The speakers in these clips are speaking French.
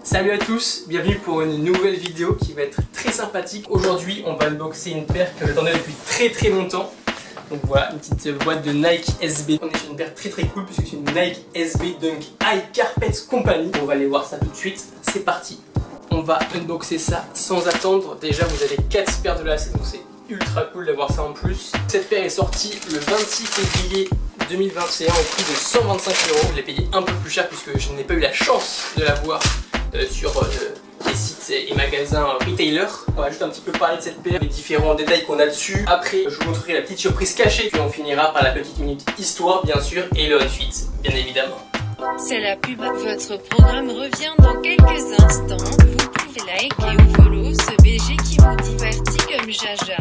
Salut à tous, bienvenue pour une nouvelle vidéo qui va être très sympathique. Aujourd'hui on va unboxer une paire que j'attendais depuis très longtemps. Donc voilà, une petite boîte de Nike SB. On est sur une paire très cool puisque c'est une Nike SB Dunk High Carpet Company. On va aller voir ça tout de suite, c'est parti. On va unboxer ça sans attendre. Déjà vous avez 4 paires de lacets, donc c'est ultra cool d'avoir ça en plus. Cette paire est sortie le 26 février 2021 au prix de 125 €. Je l'ai payé un peu plus cher puisque je n'ai pas eu la chance de l'avoir sur les sites et magasins retailer. On va juste un petit peu parler de cette paire, les différents détails qu'on a dessus. Après je vous montrerai la petite surprise cachée, puis on finira par la petite minute histoire bien sûr et le on-fit bien évidemment. C'est la pub, votre programme revient dans quelques instants. Vous pouvez liker ou follow ce BG qui vous divertit comme Jaja.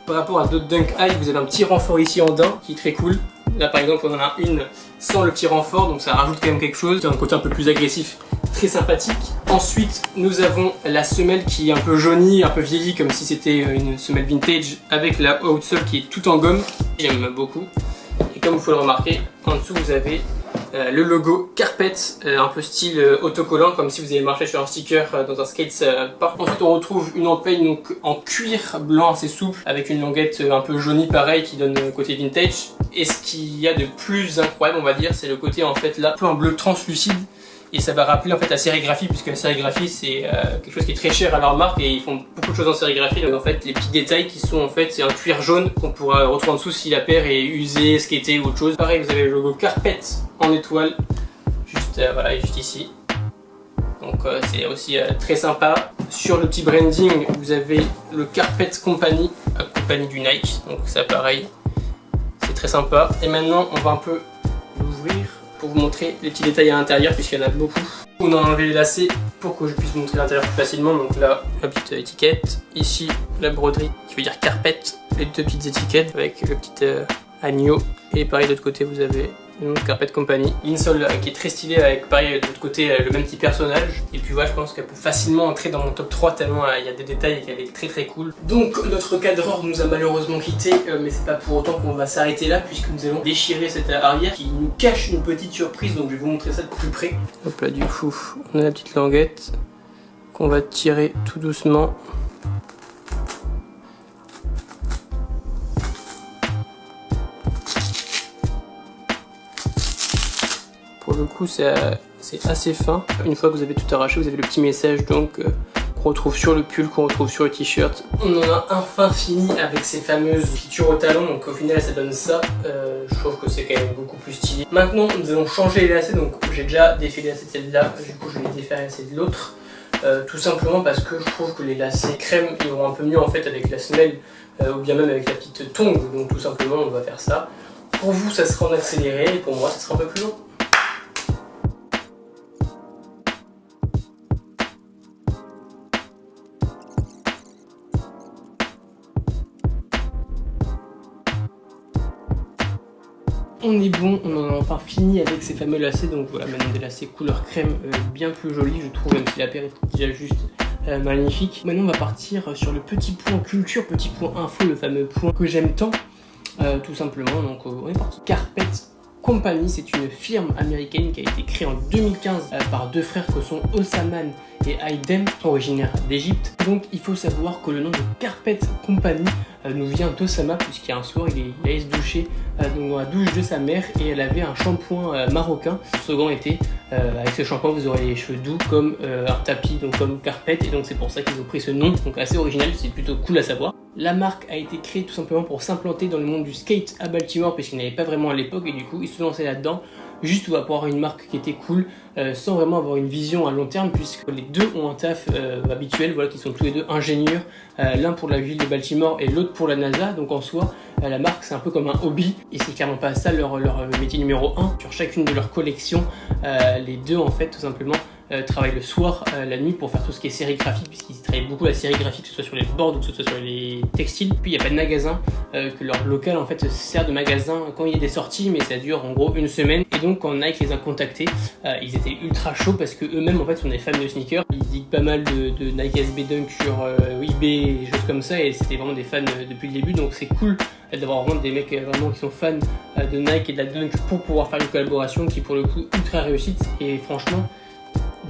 Par rapport à d'autres Dunk High, vous avez un petit renfort ici en daim qui est très cool. Là par exemple on en a une sans le petit renfort, donc ça rajoute quand même quelque chose, un côté un peu plus agressif, très sympathique. Ensuite nous avons la semelle qui est un peu jaunie, un peu vieillie comme si c'était une semelle vintage avec la outsole qui est tout en gomme. J'aime beaucoup. Et comme vous pouvez le remarquer, en dessous vous avez le logo Carpet, un peu style autocollant comme si vous avez marché sur un sticker dans un skate park. Ensuite on retrouve une empeigne donc en cuir blanc assez souple avec une languette un peu jaunie pareil qui donne côté vintage. Et ce qu'il y a de plus incroyable on va dire, c'est le côté en fait là un peu un bleu translucide. Et ça va rappeler en fait la sérigraphie, puisque la sérigraphie c'est quelque chose qui est très cher à leur marque et ils font beaucoup de choses en sérigraphie. Donc en fait les petits détails qui sont en fait, c'est un cuir jaune qu'on pourra retrouver en dessous si la paire est usée, skatée ou autre chose. Pareil vous avez le logo Carpet en étoile, juste voilà, juste ici. Donc c'est aussi très sympa. Sur le petit branding vous avez le Carpet Company, compagnie du Nike, donc ça pareil, c'est très sympa. Et maintenant on va un peu l'ouvrir pour vous montrer les petits détails à l'intérieur puisqu'il y en a beaucoup. On a enlevé les lacets pour que je puisse vous montrer l'intérieur plus facilement. Donc là, la petite étiquette. Ici, la broderie qui veut dire carpet. Les deux petites étiquettes avec le petit agneau. Et pareil, de l'autre côté, vous avez une Carpet Company. L'insole qui est très stylée avec pareil de l'autre côté le même petit personnage. Et puis voilà, je pense qu'elle peut facilement entrer dans mon top 3 tellement il y a des détails et qu'elle est très cool. Donc notre cadreur nous a malheureusement quitté, mais c'est pas pour autant qu'on va s'arrêter là puisque nous allons déchirer cette arrière qui nous cache une petite surprise. Donc je vais vous montrer ça de plus près. Hop là, du coup, on a la petite languette qu'on va tirer tout doucement. Pour le coup c'est assez fin. Une fois que vous avez tout arraché, vous avez le petit message donc qu'on retrouve sur le pull, qu'on retrouve sur le t-shirt. On en a enfin fini avec ces fameuses features au talon, donc au final ça donne ça. Je trouve que c'est quand même beaucoup plus stylé. Maintenant nous allons changer les lacets, donc j'ai déjà défait les lacets de celle-là, du coup je vais défaire les lacets de l'autre. Tout simplement parce que je trouve que les lacets crème iront un peu mieux en fait avec la semelle ou bien même avec la petite tongue, donc tout simplement on va faire ça. Pour vous ça sera en accéléré et pour moi ça sera un peu plus long. On est bon, on en a enfin fini avec ces fameux lacets, donc voilà maintenant des lacets couleur crème bien plus jolis je trouve, même si la paire est déjà juste magnifique. Maintenant on va partir sur le petit point culture, petit point info, le fameux point que j'aime tant, tout simplement. Donc on est parti. Carpet Company, c'est une firme américaine qui a été créée en 2015 par deux frères que sont Osaman et Aydem, originaires d'Égypte. Donc il faut savoir que le nom de Carpet Company nous vient d'Osama, puisqu'il y a un soir il allait se doucher dans la douche de sa mère et elle avait un shampoing marocain. Le slogan était avec ce shampoing vous aurez les cheveux doux comme un tapis, donc comme Carpet, et donc c'est pour ça qu'ils ont pris ce nom, donc assez original, c'est plutôt cool à savoir. La marque a été créée tout simplement pour s'implanter dans le monde du skate à Baltimore puisqu'il n'y avait pas vraiment à l'époque et du coup ils se lançaient là-dedans juste pour avoir une marque qui était cool sans vraiment avoir une vision à long terme puisque les deux ont un taf habituel, voilà, qui sont tous les deux ingénieurs, l'un pour la ville de Baltimore et l'autre pour la NASA. Donc en soi la marque c'est un peu comme un hobby et c'est clairement pas ça leur métier numéro 1. Sur chacune de leurs collections les deux en fait tout simplement travaillent le soir, la nuit pour faire tout ce qui est sérigraphie puisqu'ils travaillent beaucoup la sérigraphie, que ce soit sur les boards ou que ce soit sur les textiles. Puis il n'y a pas de magasin, que leur local en fait sert de magasin quand il y a des sorties, mais ça dure en gros une semaine. Et donc quand Nike les a contactés, ils étaient ultra chauds parce que eux-mêmes en fait sont des fans de sneakers. Ils disent pas mal de Nike SB Dunk sur eBay et des choses comme ça et c'était vraiment des fans depuis le début, donc c'est cool d'avoir vraiment des mecs vraiment qui sont fans de Nike et de la Dunk pour pouvoir faire une collaboration qui pour le coup ultra réussite. Et franchement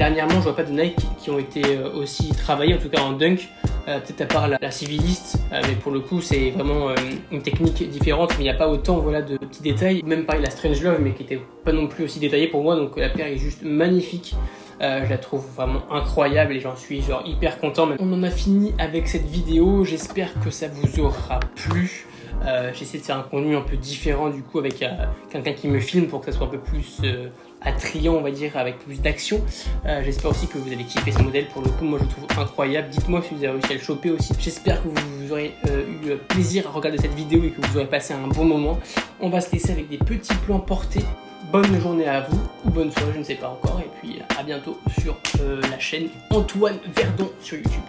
Dernièrement, je vois pas de Nike qui ont été aussi travaillés, en tout cas en dunk. Peut-être à part la civiliste, mais pour le coup c'est vraiment une technique différente, mais il n'y a pas autant voilà, de petits détails. Même pareil la Strange Love, mais qui était pas non plus aussi détaillée pour moi, donc la paire est juste magnifique. Je la trouve vraiment incroyable et j'en suis genre hyper content. On en a fini avec cette vidéo, j'espère que ça vous aura plu. J'essaie de faire un contenu un peu différent du coup avec quelqu'un qui me filme pour que ça soit un peu plus attrayant, on va dire, avec plus d'action. J'espère aussi que vous allez kiffer ce modèle. Pour le coup, moi je le trouve incroyable. Dites-moi si vous avez réussi à le choper aussi. J'espère que vous aurez eu plaisir à regarder cette vidéo et que vous aurez passé un bon moment. On va se laisser avec des petits plans portés. Bonne journée à vous, ou bonne soirée, je ne sais pas encore. Et puis à bientôt sur la chaîne Antoine Verdon sur YouTube.